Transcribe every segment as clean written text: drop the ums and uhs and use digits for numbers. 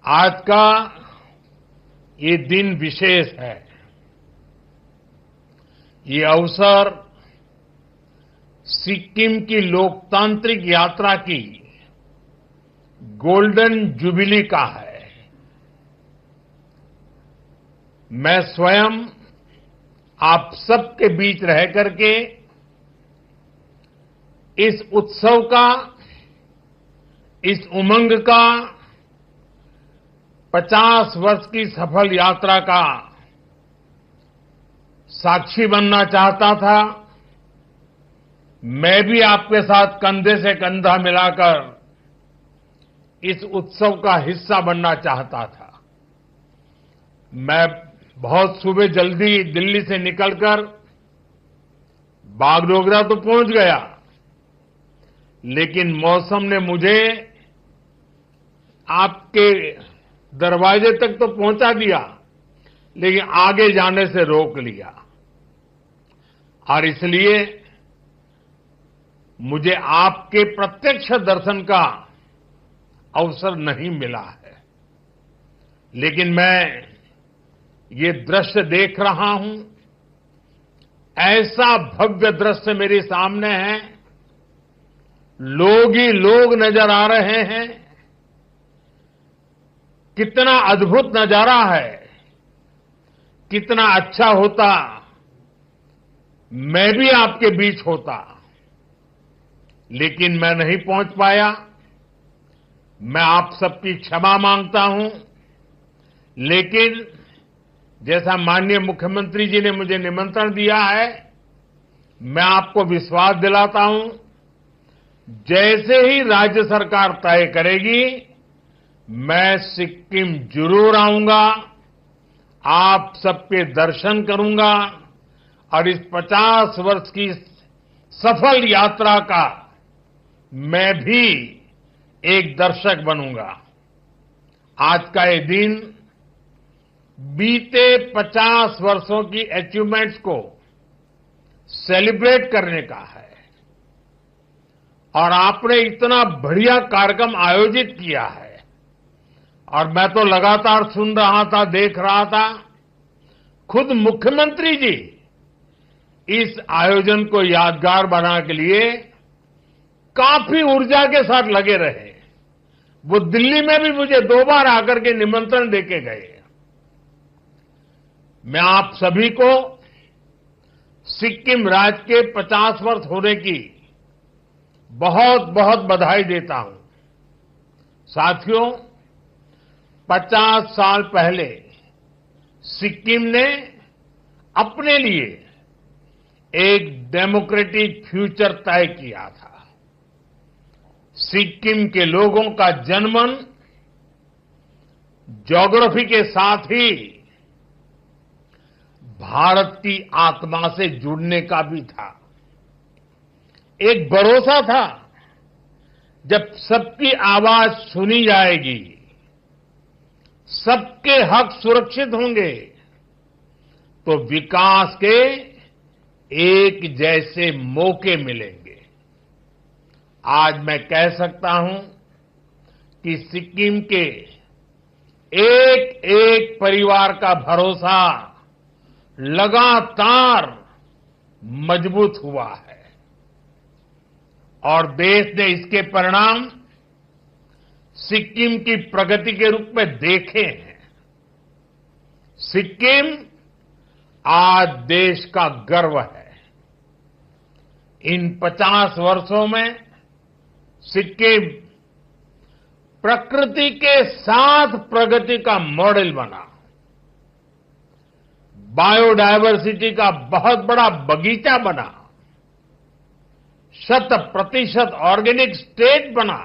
आज का ये दिन विशेष है। ये अवसर सिक्किम की लोकतांत्रिक यात्रा की गोल्डन जुबिली का है। मैं स्वयं आप सबके बीच रह करके इस उत्सव का, इस उमंग का, 50 वर्ष की सफल यात्रा का साक्षी बनना चाहता था। मैं भी आपके साथ कंधे से कंधा मिलाकर इस उत्सव का हिस्सा बनना चाहता था। मैं बहुत सुबह जल्दी दिल्ली से निकलकर बागडोगरा तो पहुंच गया, लेकिन मौसम ने मुझे आपके दरवाजे तक तो पहुंचा दिया, लेकिन आगे जाने से रोक लिया। और इसलिए मुझे आपके प्रत्यक्ष दर्शन का अवसर नहीं मिला है। लेकिन मैं ये दृश्य देख रहा हूं, ऐसा भव्य दृश्य मेरे सामने है, लोग ही लोग नजर आ रहे हैं। कितना अद्भुत नजारा है। कितना अच्छा होता मैं भी आपके बीच होता, लेकिन मैं नहीं पहुंच पाया। मैं आप सबकी क्षमा मांगता हूं, लेकिन जैसा माननीय मुख्यमंत्री जी ने मुझे निमंत्रण दिया है, मैं आपको विश्वास दिलाता हूं, जैसे ही राज्य सरकार तय करेगी, मैं सिक्किम जरूर आऊंगा, आप सबके दर्शन करूंगा और इस 50 वर्ष की सफल यात्रा का मैं भी एक दर्शक बनूंगा। आज का ये दिन बीते 50 वर्षों की अचीवमेंट्स को सेलिब्रेट करने का है। और आपने इतना बढ़िया कार्यक्रम आयोजित किया है, और मैं तो लगातार सुन रहा था, देख रहा था। खुद मुख्यमंत्री जी इस आयोजन को यादगार बनाने के लिए काफी ऊर्जा के साथ लगे रहे। वो दिल्ली में भी मुझे 2 बार आकर के निमंत्रण देके गए। मैं आप सभी को सिक्किम राज्य के 50 वर्ष होने की बहुत बहुत बधाई देता हूं। साथियों, 50 साल पहले सिक्किम ने अपने लिए एक डेमोक्रेटिक फ्यूचर तय किया था। सिक्किम के लोगों का जनमन ज्योग्राफी के साथ ही भारत की आत्मा से जुड़ने का भी था। एक भरोसा था, जब सबकी आवाज सुनी जाएगी, सबके हक सुरक्षित होंगे, तो विकास के एक जैसे मौके मिलेंगे। आज मैं कह सकता हूं कि सिक्किम के एक एक परिवार का भरोसा लगातार मजबूत हुआ है, और देश ने इसके परिणाम सिक्किम की प्रगति के रूप में देखे हैं। सिक्किम आज देश का गर्व है। इन 50 वर्षों में सिक्किम प्रकृति के साथ प्रगति का मॉडल बना। बायोडायवर्सिटी का बहुत बड़ा बगीचा बना। 100% ऑर्गेनिक स्टेट बना।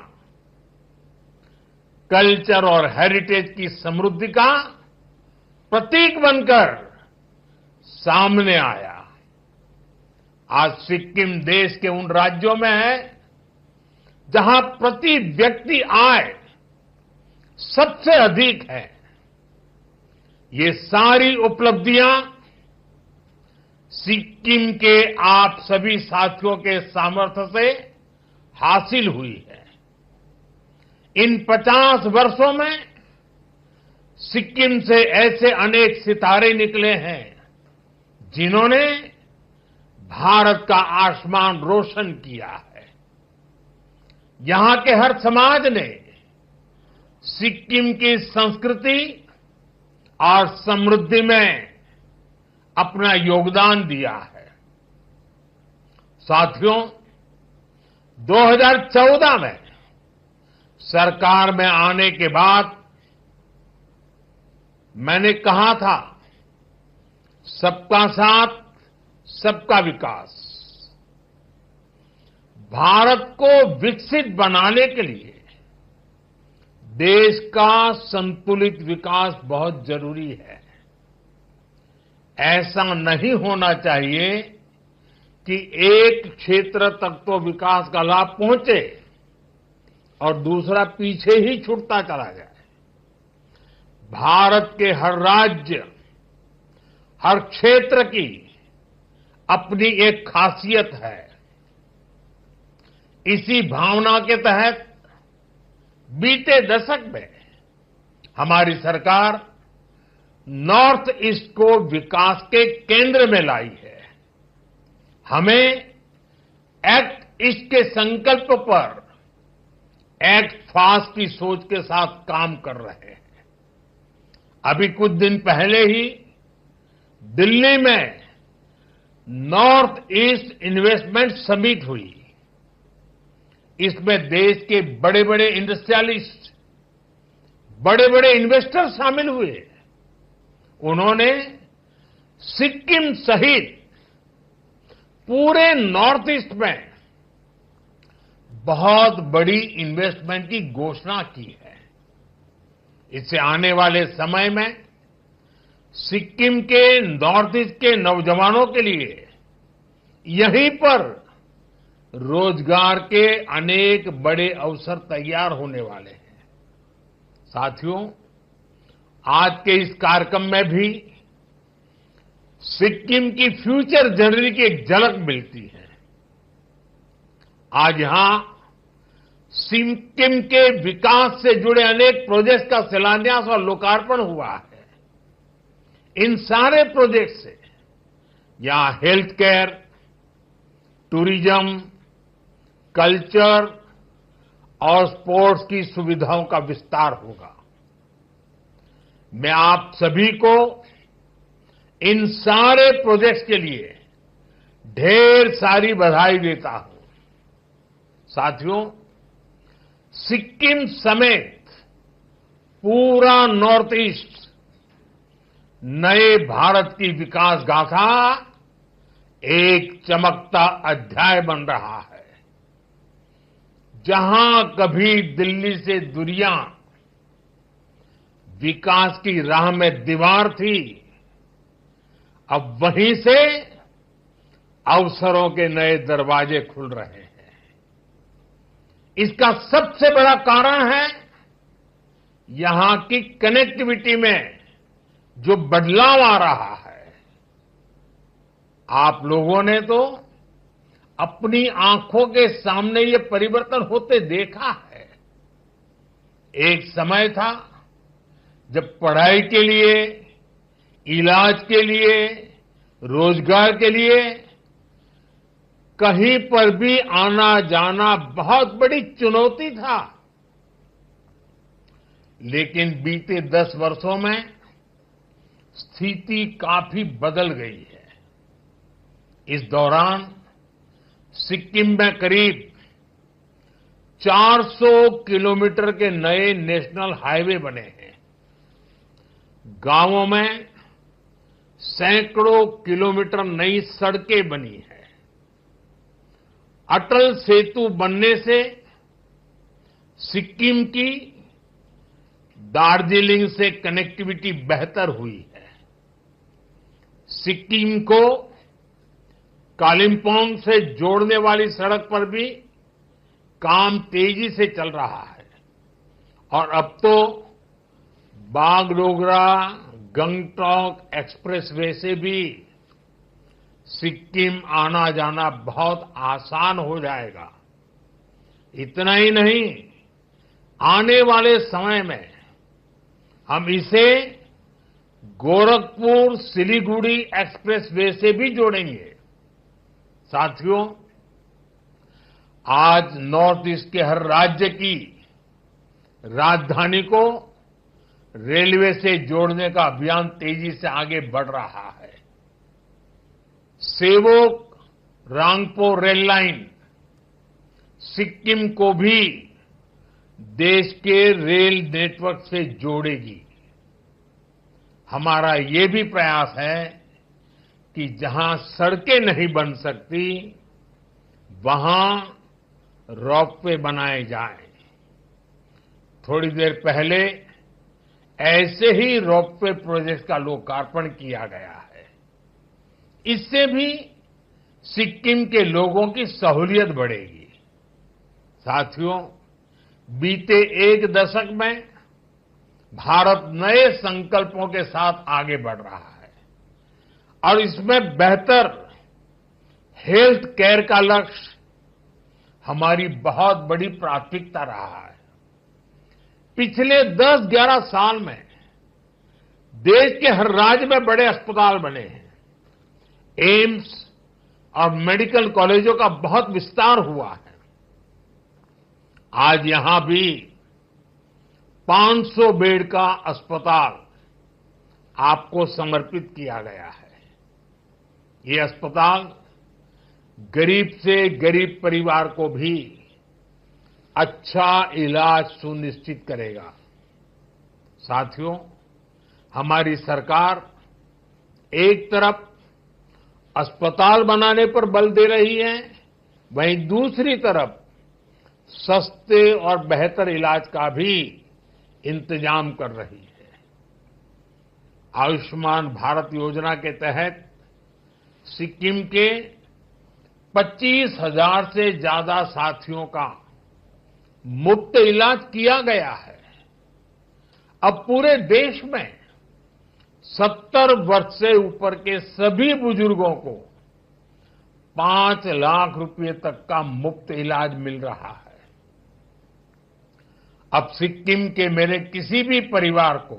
कल्चर और हेरिटेज की समृद्धि का प्रतीक बनकर सामने आया। आज सिक्किम देश के उन राज्यों में है जहां प्रति व्यक्ति आय सबसे अधिक है। ये सारी उपलब्धियां सिक्किम के आप सभी साथियों के सामर्थ्य से हासिल हुई है। इन 50 वर्षों में सिक्किम से ऐसे अनेक सितारे निकले हैं जिन्होंने भारत का आसमान रोशन किया है। यहां के हर समाज ने सिक्किम की संस्कृति और समृद्धि में अपना योगदान दिया है। साथियों, 2014 में सरकार में आने के बाद मैंने कहा था, सबका साथ सबका विकास। भारत को विकसित बनाने के लिए देश का संतुलित विकास बहुत जरूरी है। ऐसा नहीं होना चाहिए कि एक क्षेत्र तक तो विकास का लाभ पहुंचे और दूसरा पीछे ही छूटता चला जाए। भारत के हर राज्य, हर क्षेत्र की अपनी एक खासियत है। इसी भावना के तहत बीते दशक में हमारी सरकार नॉर्थ ईस्ट को विकास के केंद्र में लाई है। हमें एक्ट ईस्ट के संकल्प पर एक्ट फास्ट की सोच के साथ काम कर रहे हैं। अभी कुछ दिन पहले ही दिल्ली में नॉर्थ ईस्ट इन्वेस्टमेंट समिट हुई। इसमें देश के बड़े बड़े इंडस्ट्रियलिस्ट, बड़े बड़े इन्वेस्टर शामिल हुए। उन्होंने सिक्किम सहित पूरे नॉर्थ ईस्ट में बहुत बड़ी इन्वेस्टमेंट की घोषणा की है। इससे आने वाले समय में सिक्किम के नॉर्थ ईस्ट के नौजवानों के लिए यहीं पर रोजगार के अनेक बड़े अवसर तैयार होने वाले हैं। साथियों, आज के इस कार्यक्रम में भी सिक्किम की फ्यूचर जर्नी की एक झलक मिलती है। आज यहां सिक्किम के विकास से जुड़े अनेक प्रोजेक्ट्स का शिलान्यास और लोकार्पण हुआ है। इन सारे प्रोजेक्ट से यहां हेल्थ केयर, टूरिज्म, कल्चर और स्पोर्ट्स की सुविधाओं का विस्तार होगा। मैं आप सभी को इन सारे प्रोजेक्ट्स के लिए ढेर सारी बधाई देता हूं। साथियों, सिक्किम समेत पूरा नॉर्थ ईस्ट नए भारत की विकास गाथा एक चमकता अध्याय बन रहा है। जहां कभी दिल्ली से दूरियां विकास की राह में दीवार थी, अब वहीं से अवसरों के नए दरवाजे खुल रहे हैं। इसका सबसे बड़ा कारण है यहां की कनेक्टिविटी में जो बदलाव आ रहा है। आप लोगों ने तो अपनी आंखों के सामने ये परिवर्तन होते देखा है। एक समय था जब पढ़ाई के लिए, इलाज के लिए, रोजगार के लिए कहीं पर भी आना जाना बहुत बड़ी चुनौती था। लेकिन बीते 10 वर्षों में स्थिति काफी बदल गई है। इस दौरान सिक्किम में करीब 400 किलोमीटर के नए नेशनल हाईवे बने हैं। गांवों में सैकड़ों किलोमीटर नई सड़कें बनी हैं। अटल सेतु बनने से सिक्किम की दार्जिलिंग से कनेक्टिविटी बेहतर हुई है। सिक्किम को कालिम्पोंग से जोड़ने वाली सड़क पर भी काम तेजी से चल रहा है और अब तो बागडोगरा गंगटोक एक्सप्रेसवे से भी सिक्किम आना जाना बहुत आसान हो जाएगा। इतना ही नहीं, आने वाले समय में हम इसे गोरखपुर सिलीगुड़ी एक्सप्रेसवे से भी जोड़ेंगे। साथियों, आज नॉर्थ ईस्ट के हर राज्य की राजधानी को रेलवे से जोड़ने का अभियान तेजी से आगे बढ़ रहा है। सेवोक रांगपो रेल लाइन सिक्किम को भी देश के रेल नेटवर्क से जोड़ेगी। हमारा ये भी प्रयास है कि जहां सड़कें नहीं बन सकती, वहां रोपवे बनाए जाएं। थोड़ी देर पहले ऐसे ही रोपवे प्रोजेक्ट का लोकार्पण किया गया है। इससे भी सिक्किम के लोगों की सहूलियत बढ़ेगी। साथियों, बीते एक दशक में भारत नए संकल्पों के साथ आगे बढ़ रहा है और इसमें बेहतर हेल्थ केयर का लक्ष्य हमारी बहुत बड़ी प्राथमिकता रहा है। पिछले 10-11 साल में देश के हर राज्य में बड़े अस्पताल बने हैं। एम्स और मेडिकल कॉलेजों का बहुत विस्तार हुआ है। आज यहां भी 500 बेड का अस्पताल आपको समर्पित किया गया है। ये अस्पताल गरीब से गरीब परिवार को भी अच्छा इलाज सुनिश्चित करेगा। साथियों, हमारी सरकार एक तरफ अस्पताल बनाने पर बल दे रही है, वहीं दूसरी तरफ सस्ते और बेहतर इलाज का भी इंतजाम कर रही है। आयुष्मान भारत योजना के तहत सिक्किम के 25,000 से ज्यादा साथियों का मुफ्त इलाज किया गया है। अब पूरे देश में 70 वर्ष से ऊपर के सभी बुजुर्गों को 5 लाख रुपए तक का मुफ्त इलाज मिल रहा है। अब सिक्किम के मेरे किसी भी परिवार को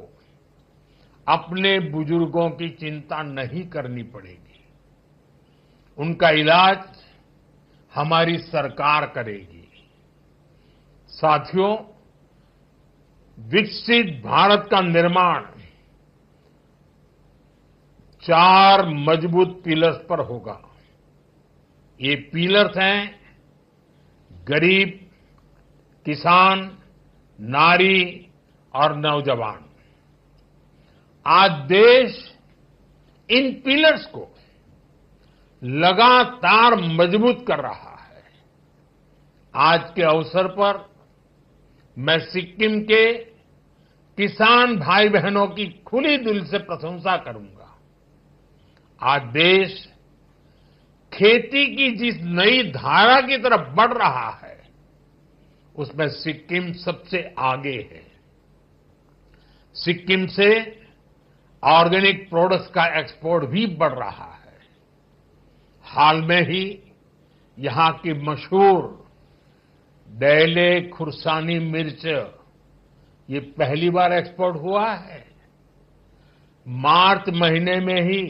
अपने बुजुर्गों की चिंता नहीं करनी पड़ेगी। उनका इलाज हमारी सरकार करेगी। साथियों, विकसित भारत का निर्माण 4 मजबूत पिलर्स पर होगा। ये पिलर्स हैं गरीब, किसान, नारी और नौजवान। आज देश इन पिलर्स को लगातार मजबूत कर रहा है। आज के अवसर पर मैं सिक्किम के किसान भाई बहनों की खुली दिल से प्रशंसा करूंगा। आज देश खेती की जिस नई धारा की तरफ बढ़ रहा है, उसमें सिक्किम सबसे आगे है। सिक्किम से ऑर्गेनिक प्रोडक्ट्स का एक्सपोर्ट भी बढ़ रहा है। हाल में ही यहां की मशहूर डैले खुरसानी मिर्च ये पहली बार एक्सपोर्ट हुआ है। मार्च महीने में ही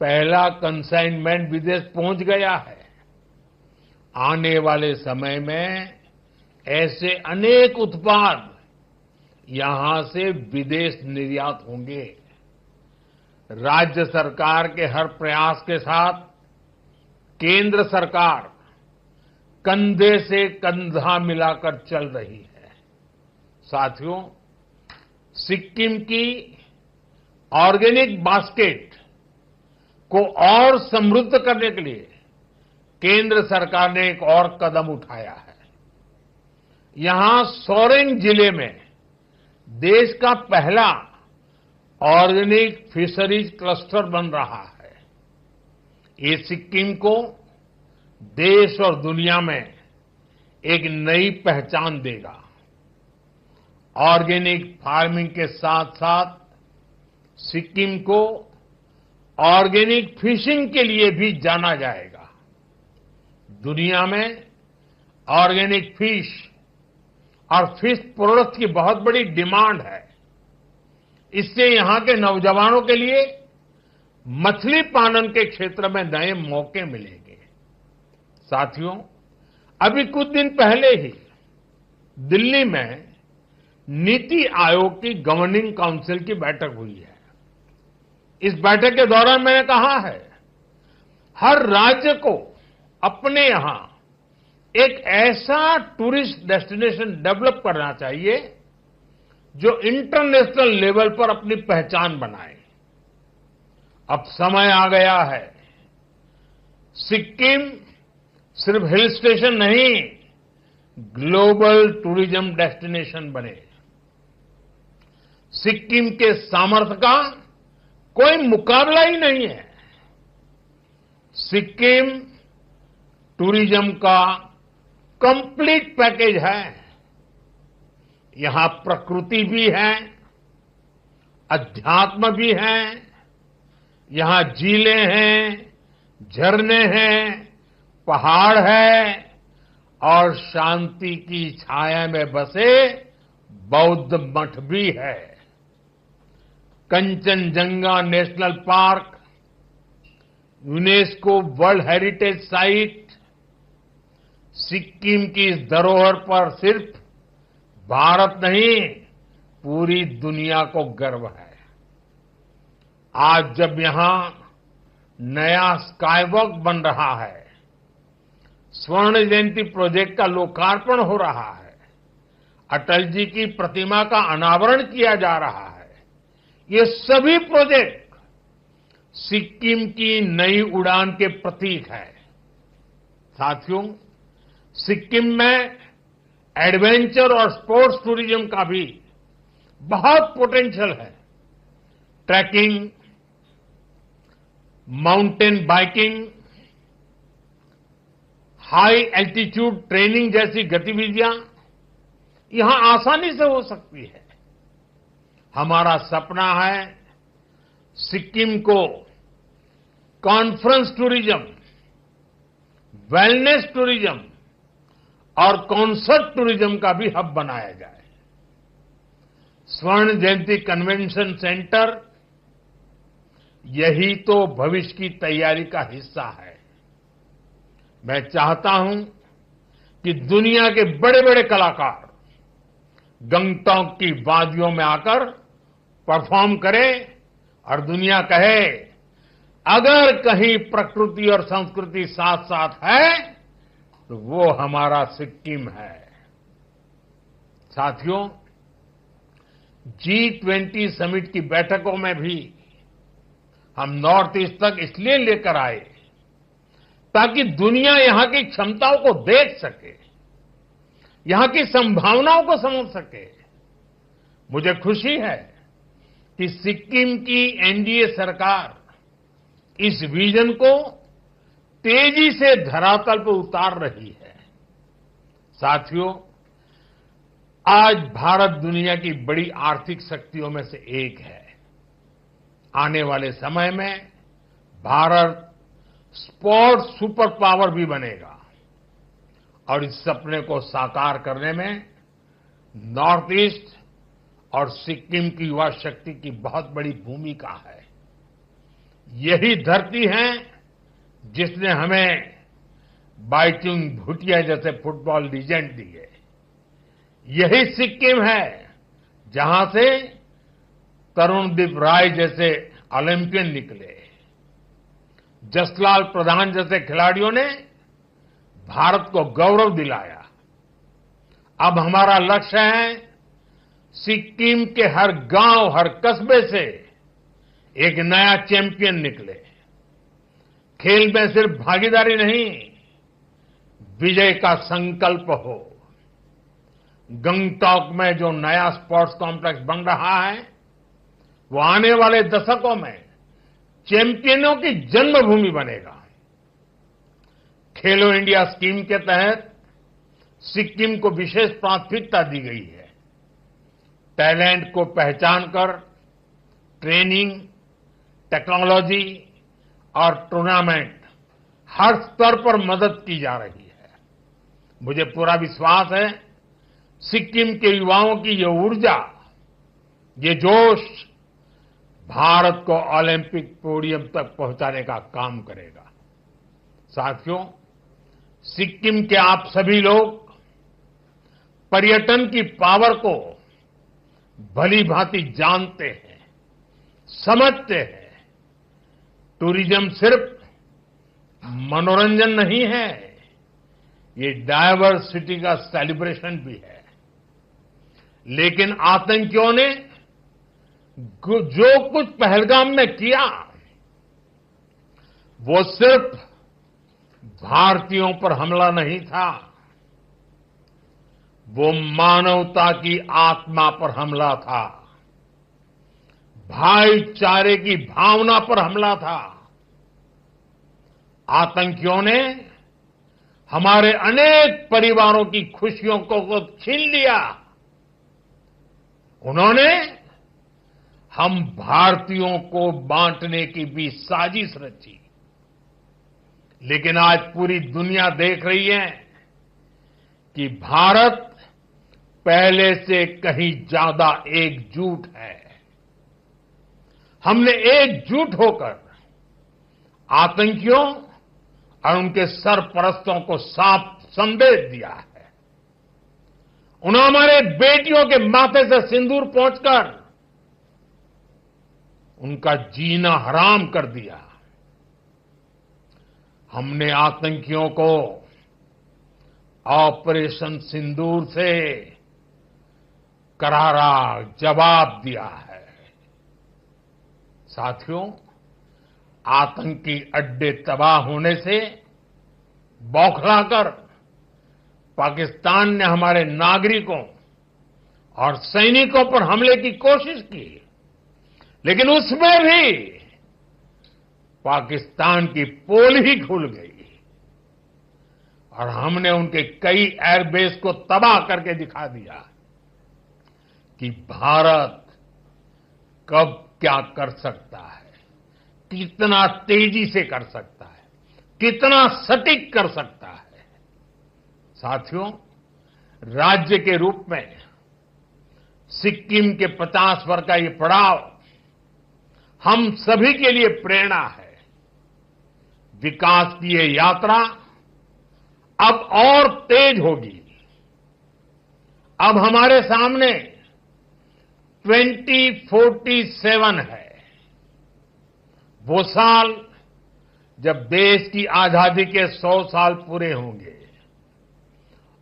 पहला कंसाइनमेंट विदेश पहुंच गया है। आने वाले समय में ऐसे अनेक उत्पाद यहां से विदेश निर्यात होंगे। राज्य सरकार के हर प्रयास के साथ केंद्र सरकार कंधे से कंधा मिलाकर चल रही है। साथियों, सिक्किम की ऑर्गेनिक बास्केट को और समृद्ध करने के लिए केंद्र सरकार ने एक और कदम उठाया है। यहां सोरेंग जिले में देश का पहला ऑर्गेनिक फिशरीज क्लस्टर बन रहा है। ये सिक्किम को देश और दुनिया में एक नई पहचान देगा। ऑर्गेनिक फार्मिंग के साथ साथ सिक्किम को ऑर्गेनिक फिशिंग के लिए भी जाना जाएगा। दुनिया में ऑर्गेनिक फिश और फिश प्रोडक्ट की बहुत बड़ी डिमांड है। इससे यहां के नौजवानों के लिए मछली पालन के क्षेत्र में नए मौके मिलेंगे। साथियों, अभी कुछ दिन पहले ही दिल्ली में नीति आयोग की गवर्निंग काउंसिल की बैठक हुई है। इस बैठक के दौरान मैंने कहा है, हर राज्य को अपने यहां एक ऐसा टूरिस्ट डेस्टिनेशन डेवलप करना चाहिए जो इंटरनेशनल लेवल पर अपनी पहचान बनाए। अब समय आ गया है, सिक्किम सिर्फ हिल स्टेशन नहीं, ग्लोबल टूरिज्म डेस्टिनेशन बने। सिक्किम के सामर्थ्य का कोई मुकाबला ही नहीं है। सिक्किम टूरिज्म का कंप्लीट पैकेज है। यहां प्रकृति भी है, अध्यात्म भी है, यहां झीलें हैं, झरने हैं, पहाड़ है और शांति की छाया में बसे बौद्ध मठ भी है। Kanchenjunga national park UNESCO world heritage site Sikkim की इस धरोहर पर सिर्फ भारत नहीं, पूरी दुनिया को गर्व है। आज जब यहां नया स्काईवॉक बन रहा है, स्वर्ण जयंती प्रोजेक्ट का लोकार्पण हो रहा है, अटल जी की प्रतिमा का अनावरण किया जा रहा है, ये सभी प्रोजेक्ट सिक्किम की नई उड़ान के प्रतीक है। साथियों, सिक्किम में एडवेंचर और स्पोर्ट्स टूरिज्म का भी बहुत पोटेंशियल है। Trekking, mountain biking, high altitude training जैसी गतिविधियां यहां आसानी से हो सकती है। हमारा सपना है सिक्किम को कॉन्फ्रेंस टूरिज्म, वेलनेस टूरिज्म और कॉन्सर्ट टूरिज्म का भी हब बनाया जाए। स्वर्ण जयंती कन्वेंशन सेंटर यही तो भविष्य की तैयारी का हिस्सा है। मैं चाहता हूं कि दुनिया के बड़े बड़े कलाकार गंगटोक की वादियों में आकर परफॉर्म करें और दुनिया कहे, अगर कहीं प्रकृति और संस्कृति साथ साथ है तो वो हमारा सिक्किम है। साथियों, G20 समिट की बैठकों में भी हम नॉर्थ ईस्ट तक इसलिए लेकर आए ताकि दुनिया यहां की क्षमताओं को देख सके, यहां की संभावनाओं को समझ सके। मुझे खुशी है कि सिक्किम की एनडीए सरकार इस विजन को तेजी से धरातल पर उतार रही है। साथियों, आज भारत दुनिया की बड़ी आर्थिक शक्तियों में से एक है। आने वाले समय में भारत स्पोर्ट्स सुपर पावर भी बनेगा और इस सपने को साकार करने में नॉर्थ ईस्ट और सिक्किम की युवा शक्ति की बहुत बड़ी भूमिका है। यही धरती है जिसने हमें बाइचुंग भूटिया जैसे फुटबॉल लीजेंड दिए। यही सिक्किम है जहां से तरुणदीप राय जैसे ओलंपियन निकले। जसलाल प्रधान जैसे खिलाड़ियों ने भारत को गौरव दिलाया। अब हमारा लक्ष्य है सिक्किम के हर गांव, हर कस्बे से एक नया चैंपियन निकले। खेल में सिर्फ भागीदारी नहीं, विजय का संकल्प हो। गंगटोक में जो नया स्पोर्ट्स कॉम्प्लेक्स बन रहा है वो आने वाले दशकों में चैंपियनों की जन्मभूमि बनेगा। खेलो इंडिया स्कीम के तहत सिक्किम को विशेष प्राथमिकता दी गई है। टैलेंट को पहचान कर ट्रेनिंग, टेक्नोलॉजी और टूर्नामेंट हर स्तर पर मदद की जा रही है। मुझे पूरा विश्वास है सिक्किम के युवाओं की ये ऊर्जा, ये जोश भारत को ओलंपिक पोडियम तक पहुंचाने का काम करेगा। साथियों, सिक्किम के आप सभी लोग पर्यटन की पावर को भली भांति जानते हैं, समझते हैं। टूरिज्म सिर्फ मनोरंजन नहीं है, ये डायवर्सिटी का सेलिब्रेशन भी है। लेकिन आतंकियों ने जो कुछ पहलगाम में किया, वो सिर्फ भारतीयों पर हमला नहीं था, वो मानवता की आत्मा पर हमला था, भाईचारे की भावना पर हमला था। आतंकियों ने हमारे अनेक परिवारों की खुशियों को छीन लिया। उन्होंने हम भारतीयों को बांटने की भी साजिश रची। लेकिन आज पूरी दुनिया देख रही है कि भारत पहले से कहीं ज्यादा एकजुट है। हमने एकजुट होकर आतंकियों और उनके सरपरस्तों को साफ संदेश दिया है। उन्होंने हमारे बेटियों के माथे से सिंदूर पोंछकर उनका जीना हराम कर दिया। हमने आतंकियों को ऑपरेशन सिंदूर से करारा जवाब दिया है। साथियों, आतंकी अड्डे तबाह होने से बौखलाकर पाकिस्तान ने हमारे नागरिकों और सैनिकों पर हमले की कोशिश की, लेकिन उसमें भी पाकिस्तान की पोल ही खुल गई और हमने उनके कई एयरबेस को तबाह करके दिखा दिया कि भारत कब क्या कर सकता है, कितना तेजी से कर सकता है, कितना सटीक कर सकता है। साथियों, राज्य के रूप में सिक्किम के 50 वर्ष का ये पड़ाव हम सभी के लिए प्रेरणा है। विकास की ये यात्रा अब और तेज होगी। अब हमारे सामने 2047 है, वो साल जब देश की आजादी के 100 साल पूरे होंगे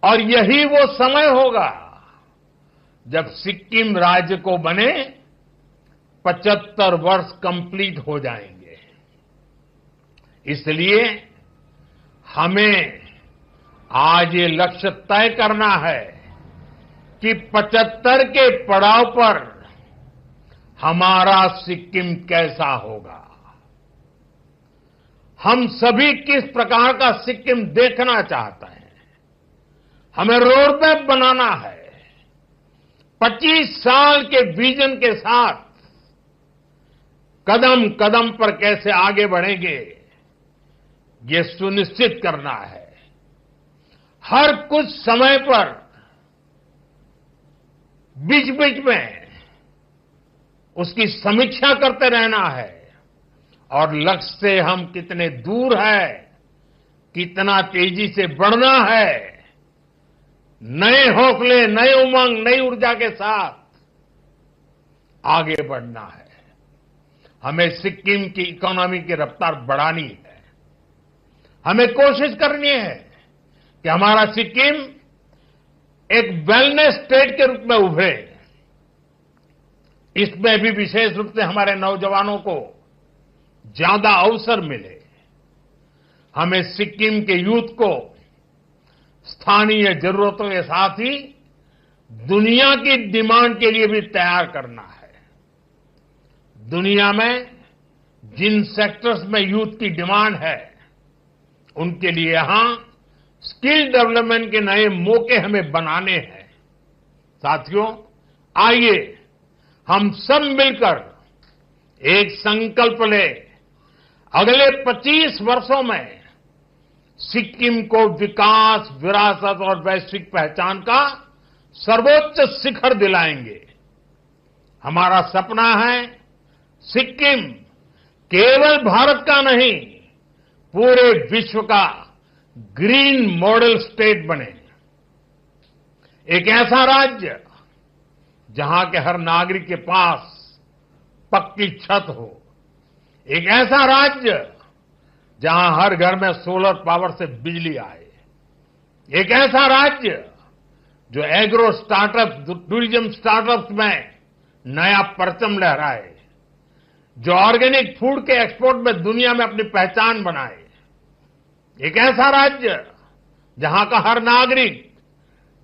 और यही वो समय होगा जब सिक्किम राज्य को बने 75 वर्ष कंप्लीट हो जाएंगे। इसलिए हमें आज ये लक्ष्य तय करना है कि 75 के पड़ाव पर हमारा सिक्किम कैसा होगा। हम सभी किस प्रकार का सिक्किम देखना चाहते हैं। हमें रोड मैप बनाना है। 25 साल के विजन के साथ कदम कदम पर कैसे आगे बढ़ेंगे, ये सुनिश्चित करना है। हर कुछ समय पर बीच बीच में उसकी समीक्षा करते रहना है और लक्ष्य से हम कितने दूर है, कितना तेजी से बढ़ना है, नए हौसले, नए उमंग, नई ऊर्जा के साथ आगे बढ़ना है। हमें सिक्किम की इकोनॉमी की रफ्तार बढ़ानी है। हमें कोशिश करनी है कि हमारा सिक्किम एक वेलनेस स्टेट के रूप में उभरे। इसमें भी विशेष रूप से हमारे नौजवानों को ज्यादा अवसर मिले। हमें सिक्किम के यूथ को स्थानीय जरूरतों के साथ ही दुनिया की डिमांड के लिए भी तैयार करना है। दुनिया में जिन सेक्टर्स में यूथ की डिमांड है, उनके लिए यहां स्किल डेवलपमेंट के नए मौके हमें बनाने हैं। साथियों, आइए हम सब मिलकर एक संकल्प लें। अगले 25 वर्षों में सिक्किम को विकास, विरासत और वैश्विक पहचान का सर्वोच्च शिखर दिलाएंगे। हमारा सपना है सिक्किम केवल भारत का नहीं, पूरे विश्व का ग्रीन मॉडल स्टेट बने। एक ऐसा राज्य जहां के हर नागरिक के पास पक्की छत हो। एक ऐसा राज्य जहां हर घर में सोलर पावर से बिजली आए। एक ऐसा राज्य जो एग्रो स्टार्टअप, टूरिज्म स्टार्टअप्स में नया परचम लहराए, जो ऑर्गेनिक फूड के एक्सपोर्ट में दुनिया में अपनी पहचान बनाए। एक ऐसा राज्य जहां का हर नागरिक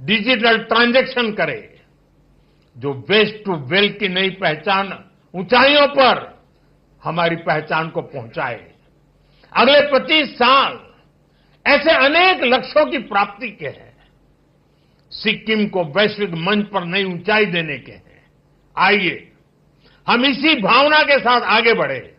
डिजिटल ट्रांजैक्शन करे, जो वेस्ट टू वेल्थ की नई पहचान ऊंचाइयों पर हमारी पहचान को पहुंचाए। अगले 25 साल ऐसे अनेक लक्ष्यों की प्राप्ति के हैं। सिक्किम को वैश्विक मंच पर नई ऊंचाई देने के हैं। आइए हम इसी भावना के साथ आगे बढ़े।